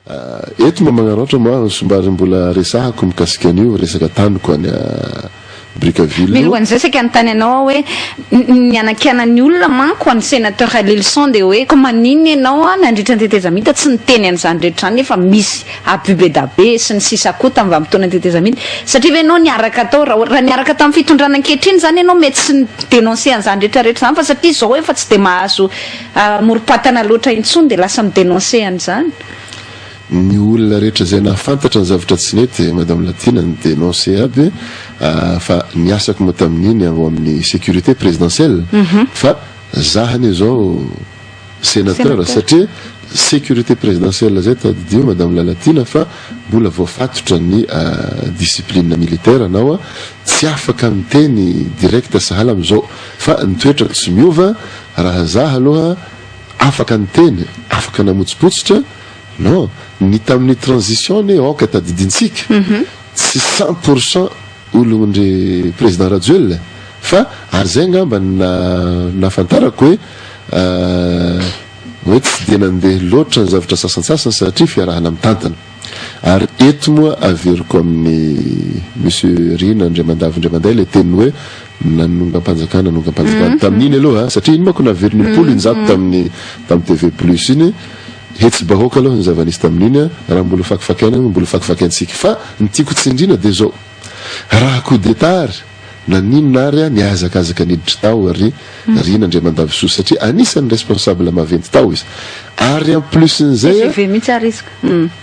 eto mba magnaratra moa sombary mbola resahako mikasika an'io resaka taniko any Brickaville. Milohan'izay saka anontany anao hoe ny anakianan'ny olona manko any sénateur Lilson dia hoe ko manino ianao nandritra ny tetezamita tsy niteny an'izany rehetra izany nefa misy abubedabe sy ny sisa koa tamin'ny vanim-potoana ny tetezamita satria hoe ianao niaraka tao raha niaraka tamin'ny fitondrana ankehitriny izany ianao mety sy nidenonse an'izany rehetrarehetra izany fa satria izao efa tsy dia mahazo morom-patana loatra intsony dia lasa midenonse an'izany. Ny olona rehetra zay nahafantatra ny zavatra tsy nety madame Latina ny dénoncé aby fa niasako moa tamin'iny ao amin'ny sécurité présidentielle fa zahany zao sénateur satria sécurité présidentielle zay tadidio madame Latina fa mbola voafatotra ny discipline militaire anao tsy afaka miteny direct sahala am'izao fa ny toetra tsy miova raha zaha aloha afaka miteny afaka namotsipotsitra non ny tamin'ny transition ny aoka tadidintsika tsy 100% olondry président Rajoelina fa ary zay ngamba nafantarako hoe tsy dia nandeha loatra ny zavatra sasansasany satria fiarahana mitantana ary eto moa averiko amin'ny monsieur Rina Andriamandavy le teny hoe nanongampanjakana tamin'iny aloha satria iny mako naveriny polo injato tamin'ny TV Plus iny hetsy bahoaka aloha ny zavanisy tamin'iny raha mbola fakifakaintsika fa ny tiako tsindrina dia zao raha coup d'état naninona ary niazakazaka niditra tao ary Rina Andriamandavy Soa satria anisan'ny responsable maventy tao izy ary en plus n'izay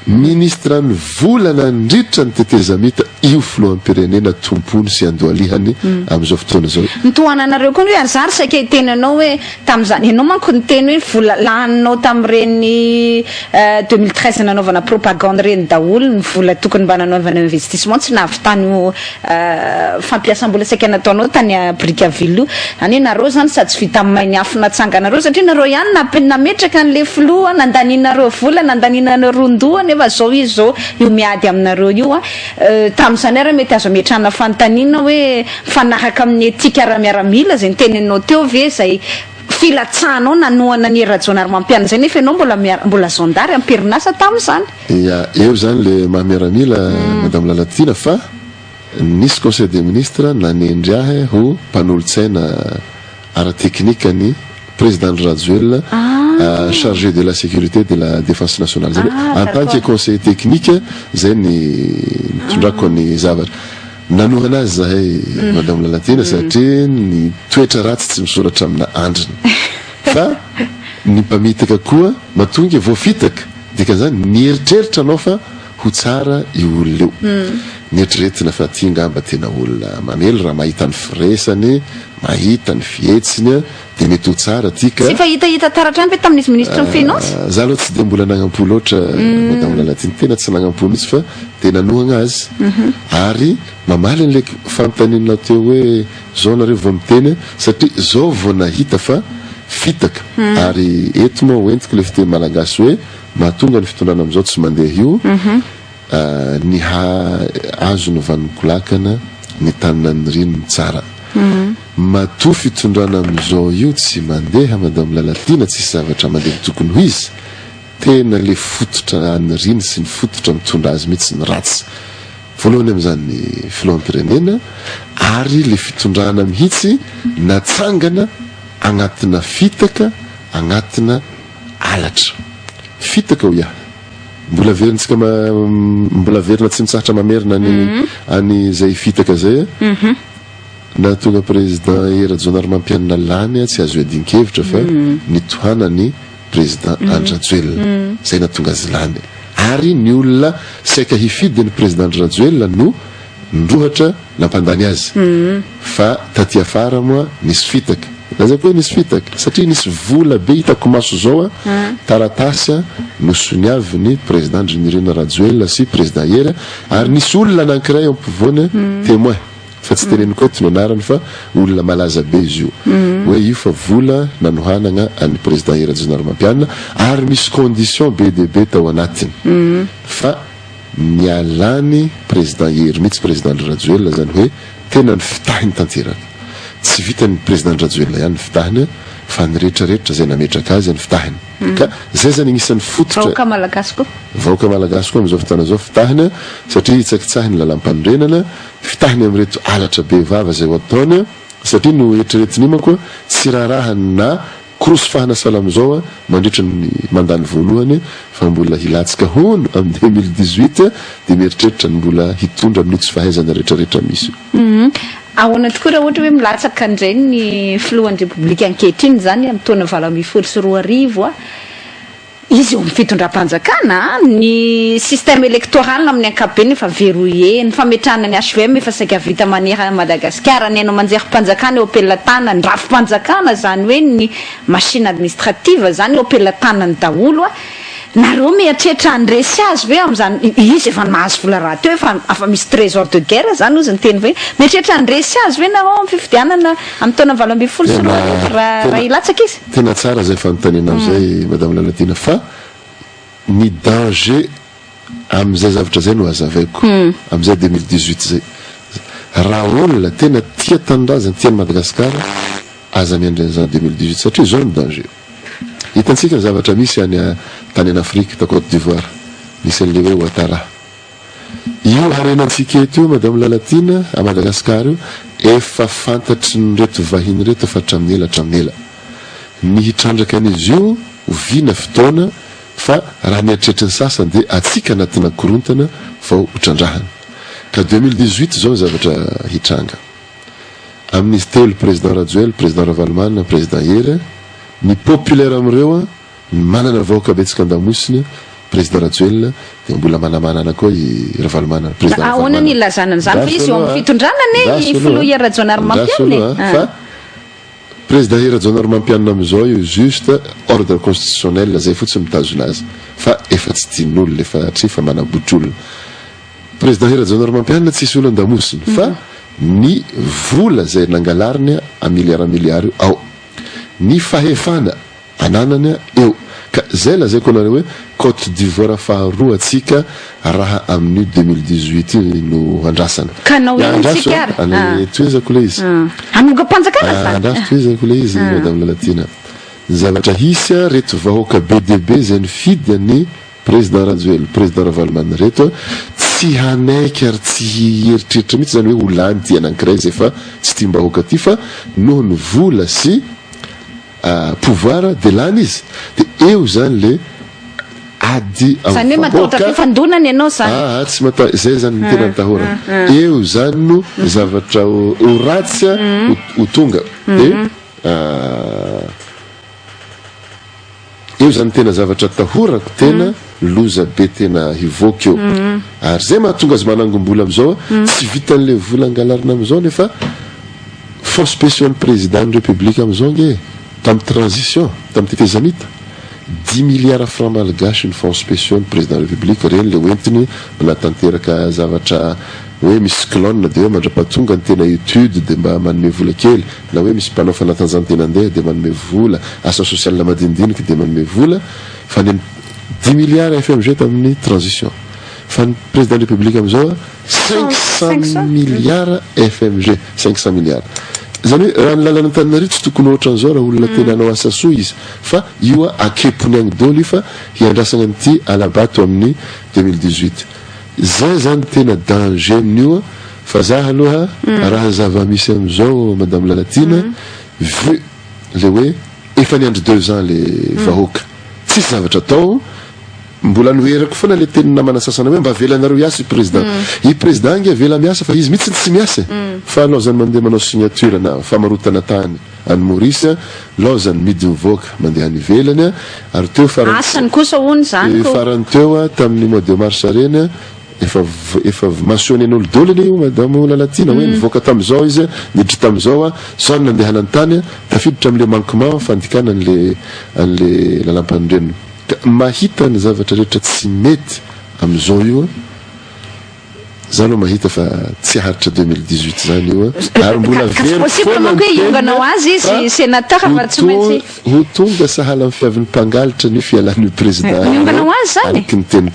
ministre ny volana nidritra ny tetezamita io filoham-pirenena tompony sy andoalihany amin'izao fotoana zao. Nitohananareo koa hoe azary saika itenanao hoe tamin'izany ianao manko niteny hoe vola laninao tamin'ireny 2013 nanaovana propagande reny daholo ny vola tokony mba nanaovana investissement tsy nahavitany fampiasam-bola saika nataonao tany Brickaville any nareo zany sady tsy vita amin'ny mainy afo natsanganareo satria nareo ihany nametraka an'le filoha nandaninareo vola nandaninareo rondoa nefa zao izy zao io miady aminareo io tamin'izany ary mety azo ametrahana fanontaniana hoe fanaraka amin'ny etika ara-miaramila zay niteninao teo ve zay filatsahanao nanohana ny Rajoelina ary mampiana zay nefa ianao mbola zandary amperinasa tamin'izany. Eo zany le mahamiaramila madame Latina fa nisy conseil des ministres nanendry ahy ho mpanolotsaina ara-teknika ny président Rajoelina chargé de la sécurité de la défense nationale en tant que conseiller technique zay nitondrako ny zavatra nanohana azy zahay madame Latina satria ny toetra ratsy tsy misoratra amina andriny fa ny mpamitaka koa matonga voafitaka dika zany nieritreritra anao fa ho tsara io olona io nieritriretina fa tia ngamba tena olona mamely raha mahita ny firesany mahita ny fietsiny dia mety ho tsara tika sy fa hita taratra any ve tamin'izy ministre ny finance za aloha tsy dia mbola nagnampo loatra madame Latina tena tsy nagnampo mihitsy fa dia nanohana azy ary mamaly an'le fanontaniana teo hoe zao nareo vao miteny satria zao vao nahita fa fitaka ary eto moa hoentiko le fiteny malagasy hoe mahatonga ny fitondrana amin'izao tsy mandeha io ny azo ny vanikolakana ny tanina ny rinony tsara matoa fitondrana amin'izao io tsy mandeha madame Latina tsisy zavatra mandeha tokony ho izy tena le fototra ny riny sy ny fototra mitondra azy mihitsy ny ratsy voalohany amin'izany filoham-pirenena ary le fitondrana mihitsy natsangana agnatina fitaka agnatina alatra fitaka ho iaho mbola verintsika mbola verina tsy mitsahatra mamerina any zay fitaka zay na tonga président Rajoelina ary mampianina lany tsy azo adin-kevitra fa nitohanany président Rajoelina zay natonga azy lany ary ny olona saika hifidy ny président Rajoelina no ndrohatra nampandany azy fa taty afara moa nisy fitaka zay koa nisy fitaka satria nisy vola be hitako maso zao taratasy nosoniavy ny président Nirina Rajoelina sy président Hera ary nisy olona anankiray ampovoany témoin fa tsy teneniko eto ny anarany fa olona malaza be izy io hoe io fa vola nanohanagna any président Hera Rajoelina mampianina ary misy condition be de be tao anatiny fa nialany président Hera mihitsy président Rajoelina zany hoe tena ny fitahiny tanteraka tsy vita ny président Rajoelina ihany ny fitahiny fa ny rehetrarehetra zay nametraka azy ny fitahiny ka zay zany agnisan'ny fototra vahoaka malagasy koa vahoaka malagasy koa am'izao fotoana zao fitahina satria hitsakitsahiny lalam-pandrenana fitahiny am'reto alatra be vava zay ho ataony satria no eritreretiny manko tsy raharaha na korosy fahanasala am'izao mandritra ny mandany voalohany fa mbola hilatsika hono amin'ny 2018 dia mieritreritra ny mbola hitondra ny tsy fahaizana rehetrarehetra misy ahoana tokoa raha ohatra hoe milatsaka indray ny filohan'ny repoblika ankehitriny zany amin'ny taona 2024 izy eo amin'ny fitondram-panjakana ny système électoral amin'ny ankapobeny efa verrouillé ny fametrahana ny HVM efa saika vita maniera Madagasikara ny hainao manjery-mpanjakana eo ampelatanana ny rafim-panjakana zany hoe ny machine administrative zany eo ampelatanany daholo nareo mieritreritra andresy azy ve am'zany izy efa nahazo vola raha teo efa afa misy trésor de guerre zany ozy ny teny hoe mieritreritra andresy azy ve nareo amin'ny fifidianana amin'ny taona 2024 raha ilatsaka izy tena tsara zay fanontaniana am'izay madame Lalatina fa ny danger am'izay zavatra zay no azavaiko am'izay 2018 zay raha olona tena tia tanindrazany tiany Madagasikara aza miandren'izany 2018 satria zao ny danger hitantsika ny zavatra misy any tany an'Afrika ta Côte d'Ivoire misy an'le hoe Ouattara io harenantsika eto madame Lalatina a Madagasikara io efa fantatry ny reto vahiny reto efa hatramin'ny ela ny hitrandraka an'izy io vina fotoana fa raha nieritreritra ny sasany dia atsika anatina korontana vao hotrandrahany ka 2018 zao ny zavatra hitranga amin'izy telo président Rajoelina président Ravalomanana président Hera ny populaire am'ireo manana vahoaka betsaka andamosiny président Rajoelina dia mbola manamanana koa i Ravalomanana président ahoana ny ilazanana zany fa izy eo amin'ny fitondranana i filoha Rajonary Mampianina fa président Rajonary Mampianina am'izao io juste ordre constitutionnel zay fotsiny mitazona azy fa efa tsy tian'olona efa tsy fa manabotr'olona président Rajonary Mampianina tsisy olo andamosiny fa ny vola zay nangalariny a miliara ao ny fahefana ananany eo ka zay lazaiko anareo hoe Côte d'Ivoire faharoa atsika raha amin'ny 2018 no andrasana kanao andrasana any toezako le izy anogam-panjakana andraso toezako le izy madame Lalatina zavatra hisy reto vahoaka BDB zay ny fidy any président Rajoelina président Ravalomanana reto tsy hanaiky ary tsy eritreritra mihitsy zany hoe olany ty anankiray zay fa tsy tia mbahoaka ty fa noho ny vola sy pouvoir de lany izy dia eo zany le ady zany hoe matahotra fifandonany ianao zany tsy mata zay zany ny tena nitahorana eo zany no zavatra ho ratsy ho tonga dia eo zany tena zavatra tahorako tena loza be tena hivoaka eo ary zay mahatonga azy manangom-bola am'izao tsy vitan'le vola angalarina am'izao nefa fonds spéciaux ny président ny république am'izao nge tamin'ny transition tamin'ny tetezanita 10 milliards francs malgasy ny fonds spéciaux ny président de la république reny le hoentiny manatanteraka zavatra hoe misy clone dia hoe mandra-pahatonga ny tena étude dia mba manome vola kely na hoe misy mpanao fanatanjahantena andeha dia manome vola asa sosialina madinidinika dia manome vola fa ny 10 milliards FMG tamin'ny transition fa ny président de la république am'izao 500 milliards FMG 500 milliards zany hoe raha ny lalana tanina tsy tokony ohatran'izao raha olona tena anao asa soa izy fa io akepony agny dolo fa hiandrasana an'ity alabato amin'ny 2018 zay zany tena danger amin'io fa za aloha raha zava-misy am'izao madame Lalatina vu le hoe efa niandry 2 ans le vahoaka tsisy zavatra atao mbola noherako foana le teny namana sasana hoe mba velanareo hiasa président i président nge vela miasa fa izy mihitsy tsy miasa fa laozany mandeha manao signature na famarotana tany any Maurice laozany midy mivoaka mandeha any ivelany ary teo asany kosa hono zany farany teo tamin'ny mois de mars reny efa mentionné n'olo dolony io madame Lalatina hoe nivoaka tam'izao izy niditra tam'izao sao nandeha hanany tany tafiditra am'le manquement fandikana an'le lalam-pandrenona mahita ny zavatra rehetra tsy mety am'izao io za aloha mahita fa tsy haritra 2018 zany io ary mbola possible manko hoe ionganao azy izy sénateur fa tsy maintsy ho tonga sahala amin'ny fiavin'ny mpangalitra ny fialan'ny président ionganao azy zany ariky ny teny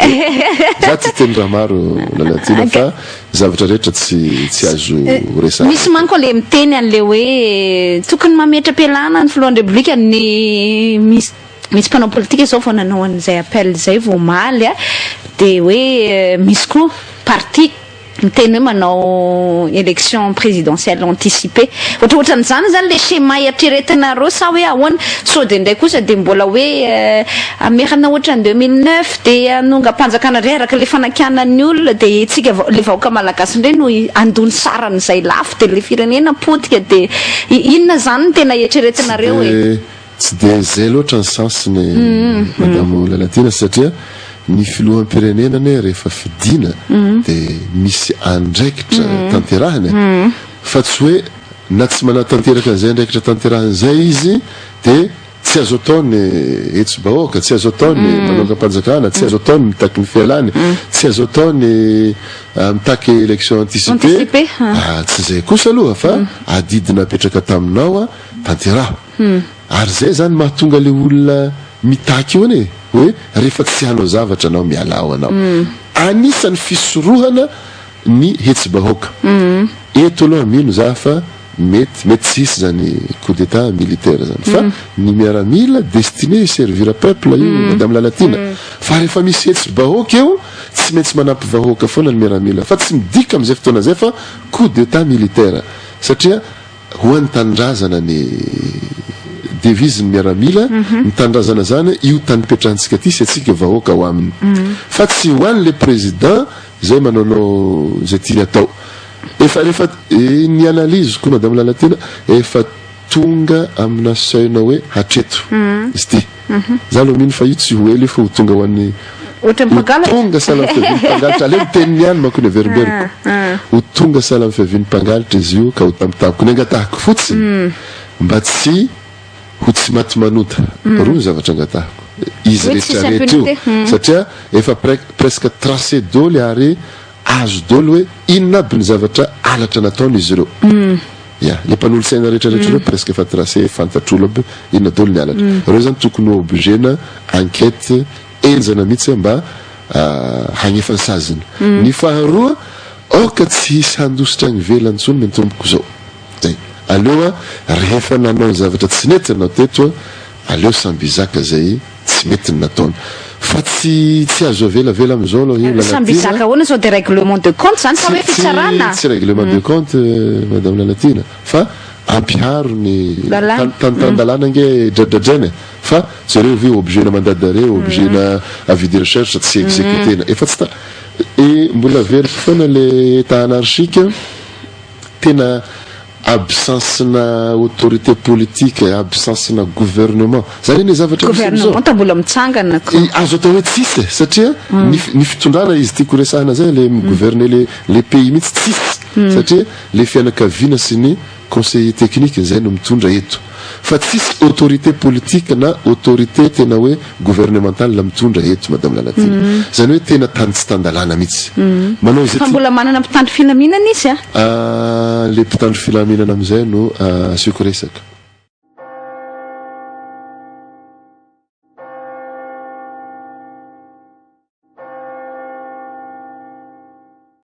za tsy teny raha maro lalatina fa zavatra rehetra tsy azo resaka misy manko le miteny an'le hoe tokony mametra-pialana ny filohan'ny république ny misy mpanao politika zao vao nanao an'izay appel zay vao maly de hoe misy koa parti miteny hoe manao élection présidentielle anticipée ohatraohatran'izany zany le schéma eritreretinareo sa hoe ahoana so de ndray kosa de mbola hoe amerana ohatra ny 2009 de anonga-panjakana ray araka le fanakianan'ny olona de tsika le vahoaka malagasy indray no andony saran'izay lafo de le firenena potika de inona zany ny tena eritreretinareo hoe tsy de zay loatra ny sansiny madame Lalatina satria ny filohan'ny pirenenany rehefa fidina de misy andraikitra tanterahany fa tsy hoe na tsy manatanteraka an'izay andraikitra tanterahan'izay izy de tsy azo ataony hetso-bahoaka tsy azo ataony manonga-panjakana tsy azo ataony mitaky ny fialany tsy azo ataony mitaky élection anticipée tsy zay kosa aloha fa adidina apetraka taminao tanteraho ary zay zany mahatonga le olona mitaky io ane hoe rehefa tsy hanao zavatra anao miala ao anao anisan'ny fisorohana ny hetsy-bahoaka eto aloha mino za fa mety tsisy zany coup d'état militaire zany fa ny miaramila destiné servir peuple io madame Lalatina fa rehefa misy hetsy-bahoaka eo tsy maintsy manampy vahoaka foana ny miaramila fa tsy midika am'izay fotoana zay fa coup d'état militaire satria ho an'ny tanindrazana ny devise ny miaramila ny tanindrazana zany io tany petrahantsika ty sy atsika vahoaka ho aminy fa tsy ho an'le président zay manaonao zay tiany atao efa rehefa ny analyse koa madame Lalatina efa tonga amina seuil-na hoe hatreto izy ty za aloha mino fa io tsy ho ely fa ho tonga ho an'ny tonga sala amin'ny fiavian'ny mpangalitra ale miteny ihany manko ny averimberiko ho tonga sala amin'ny fiavian'ny mpangalitra izy io ka ho tamitaako ny angatahako fotsiny mba tsy ho tsy maty manota roa ny zavatra angatahako izy rehetrarehetra io satria efa presque tracé dôly ary azo dôly hoe inona aby ny zavatra alatra nataony izy ireo ya le mpanolosaina rehetrarehetra reo presque efa tracé fantatr'olo aby inona dôly ny alatra reo zany tokony ho obligena enquête enjana mihitsy mba hagnefa ny saziny ny faharoa aoka tsy hisy handositra ny velantsony ny tomboko zao zay aleo rehefa nanao zavatra tsy nety anao teto aleo samby zaka zay tsy mety ny nataony fa tsy azo avelavela am'izao aloha io samby zaka ahoana sao de règlement de compte zany sa hoe fitsarana tsy règlement de compte madame Lalatina fa ampiaro ny tantandalana nge dradradrainy fa zareo ve obligena mandat d'arrêt obligena avis de recherche tsy exécutena efa tsy ta mbola very foana le état anarchique tena absence-na autorité politique absence-na gouvernement zany ny zavatra gouvernement mbola mitsangana azo atao hoe tsisy satria ny fitondrana izy tiako resahana zay le gouverner le pays mihitsy tsisy satria le fianakaviana sy ny conseiller technique zay no mitondra eto fa tsisy autorité politique na autorité tena hoe gouvernementale la mitondra eto madame Lalatina zany hoe tena tany tsy tandalana mihitsy manao izy fa mbola manana mpitandro filaminana izy le mpitandro filaminana am'izay no asiako resaka